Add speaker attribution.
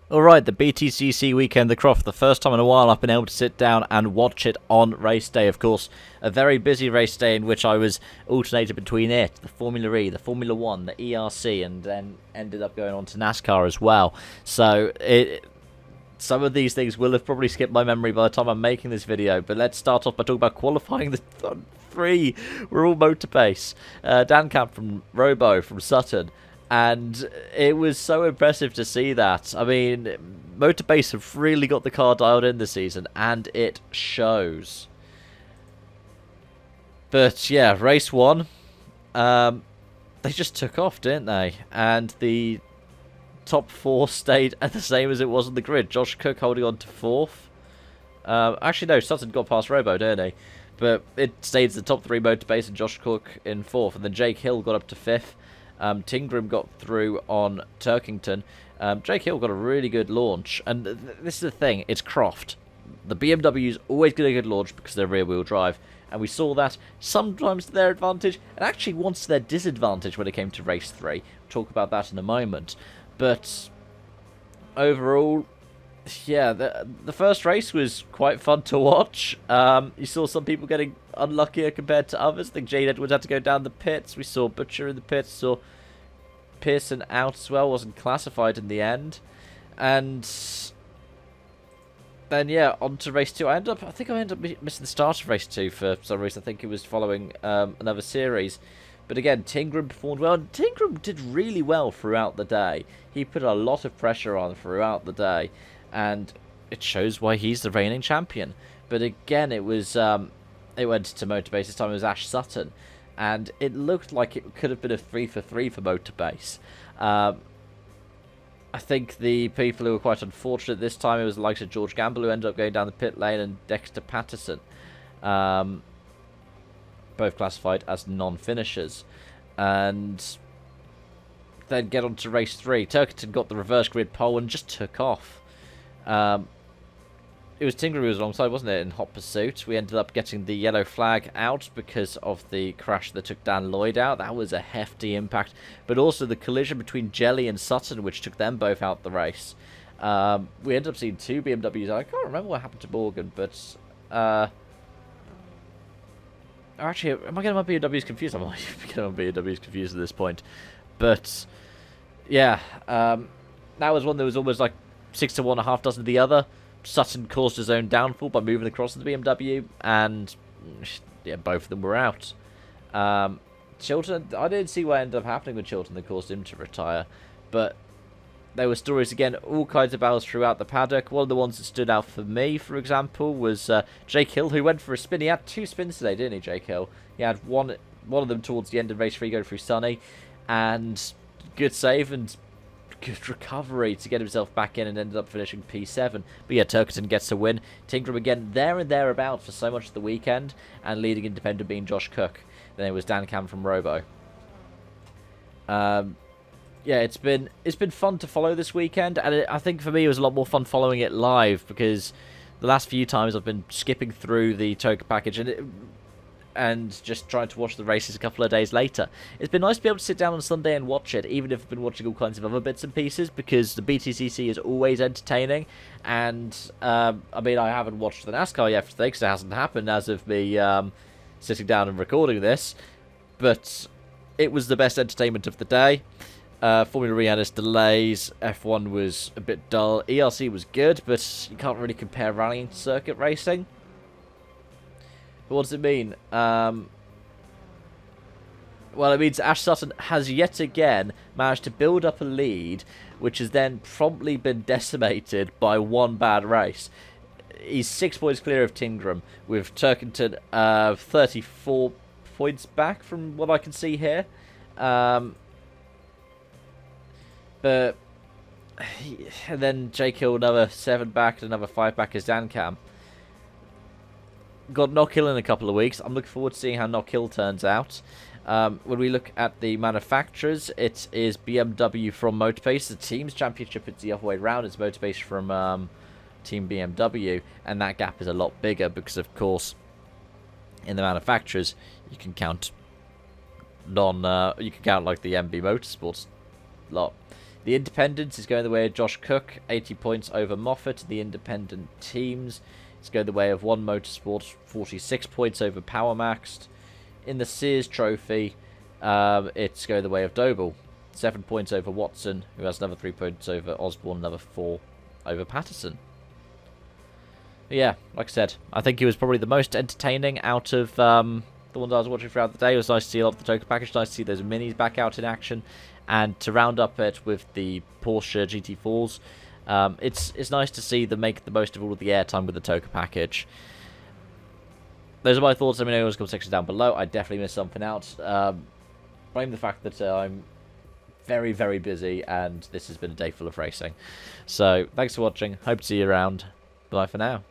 Speaker 1: Alright, the BTCC weekend, the Croft, the first time in a while I've been able to sit down and watch it on race day. Of course, a very busy race day in which I was alternated between it, the Formula E, the Formula 1, the ERC, and then ended up going on to NASCAR as well. So, some of these things will have probably skipped my memory by the time I'm making this video, but let's start off by talking about qualifying the three. We're all motor pace. Dan Camp from Robo, from Sutton. And it was so impressive to see that. I mean, Motorbase have really got the car dialed in this season, and it shows. But yeah, race one, they just took off, didn't they? And the top four stayed the same as it was on the grid. Josh Cook holding on to fourth. Actually, no, Sutton got past Robo, didn't he? But it stayed as the top three Motorbase and Josh Cook in fourth. And then Jake Hill got up to fifth. Tingram got through on Turkington. Jake Hill got a really good launch. And this is the thing, it's Croft. The BMWs always get a good launch because they're rear-wheel drive. And we saw that sometimes to their advantage, and actually once to their disadvantage when it came to race 3. We'll talk about that in a moment. But overall, yeah, the first race was quite fun to watch. You saw some people getting unluckier compared to others. I think Jade Edwards had to go down the pits. We saw Butcher in the pits. Saw Pearson out as well. Wasn't classified in the end. And then, yeah, on to race 2. I think I ended up missing the start of race 2 for some reason. I think it was following another series. But again, Tingram performed well. And Tingram did really well throughout the day. He put a lot of pressure on throughout the day. And it shows why he's the reigning champion. But again, it was it went to Motorbase. This time it was Ash Sutton, and it looked like it could have been a 3-for-3 for Motorbase. I think the people who were quite unfortunate this time, it was the likes of George Gamble, who ended up going down the pit lane, and Dexter Patterson, both classified as non-finishers. And then get on to race 3. Turkington got the reverse grid pole and just took off. It was Tingram who was alongside, wasn't it, in hot pursuit. We ended up getting the yellow flag out because of the crash that took Dan Lloyd out. That was a hefty impact. But also the collision between Jelly and Sutton, which took them both out the race. We ended up seeing 2 BMWs. I can't remember what happened to Morgan, but actually, am I getting my BMWs confused? I might be getting my BMWs confused at this point. But yeah, that was one that was almost like 6 to 1, a half dozen of the other. Sutton caused his own downfall by moving across the BMW, and yeah, both of them were out. Chilton, I didn't see what ended up happening with Chilton that caused him to retire, but there were stories again, all kinds of battles throughout the paddock. One of the ones that stood out for me, for example, was Jake Hill, who went for a spin. He had 2 spins today, didn't he, Jake Hill? He had one of them towards the end of race 3 going through Sunny, and good save and good recovery to get himself back in, and ended up finishing P7. But yeah, Turkington gets a win. Tingram again there and thereabouts for so much of the weekend, and leading independent being Josh Cook. Then it was Dan Cam from Robo. Yeah, it's been fun to follow this weekend, and I think for me it was a lot more fun following it live, because the last few times I've been skipping through the token package and just trying to watch the races a couple of days later. It's been nice to be able to sit down on Sunday and watch it, even if I've been watching all kinds of other bits and pieces, because the BTCC is always entertaining. And I mean, I haven't watched the NASCAR yet today because it hasn't happened as of me sitting down and recording this, but it was the best entertainment of the day. Formula E had its delays, F1 was a bit dull, ERC was good, but you can't really compare rallying to circuit racing. But what does it mean? Well, it means Ash Sutton has yet again managed to build up a lead, which has then promptly been decimated by one bad race. He's 6 points clear of Tingram, with Turkington 34 points back from what I can see here. And then Jake Hill another 7 back and another 5 back as Dan Cam. Got Knock Hill in a couple of weeks. I'm looking forward to seeing how Knock Hill turns out. When we look at the manufacturers, it is BMW from Motorbase. The team's championship, it's the other way around. It's Motorbase from Team BMW, and that gap is a lot bigger because, of course, in the manufacturers, you can count like the MB Motorsports lot. The Independents is going the way of Josh Cook, 80 points over Moffat. The Independent teams is going the way of One Motorsport, 46 points over Powermaxed. In the Sears Trophy, it's going the way of Doble, 7 points over Watson, who has another 3 points over Osborne, another 4 over Patterson. But yeah, like I said, I think he was probably the most entertaining out of the ones I was watching throughout the day. It was nice to see a lot of the token package, nice to see those minis back out in action, and to round up it with the Porsche GT4s. It's nice to see them make the most of all of the airtime with the token package. Those are my thoughts. Let me know in the comment section down below. I definitely missed something out. Blame the fact that I'm very, very busy, and this has been a day full of racing. So, thanks for watching. Hope to see you around. Bye for now.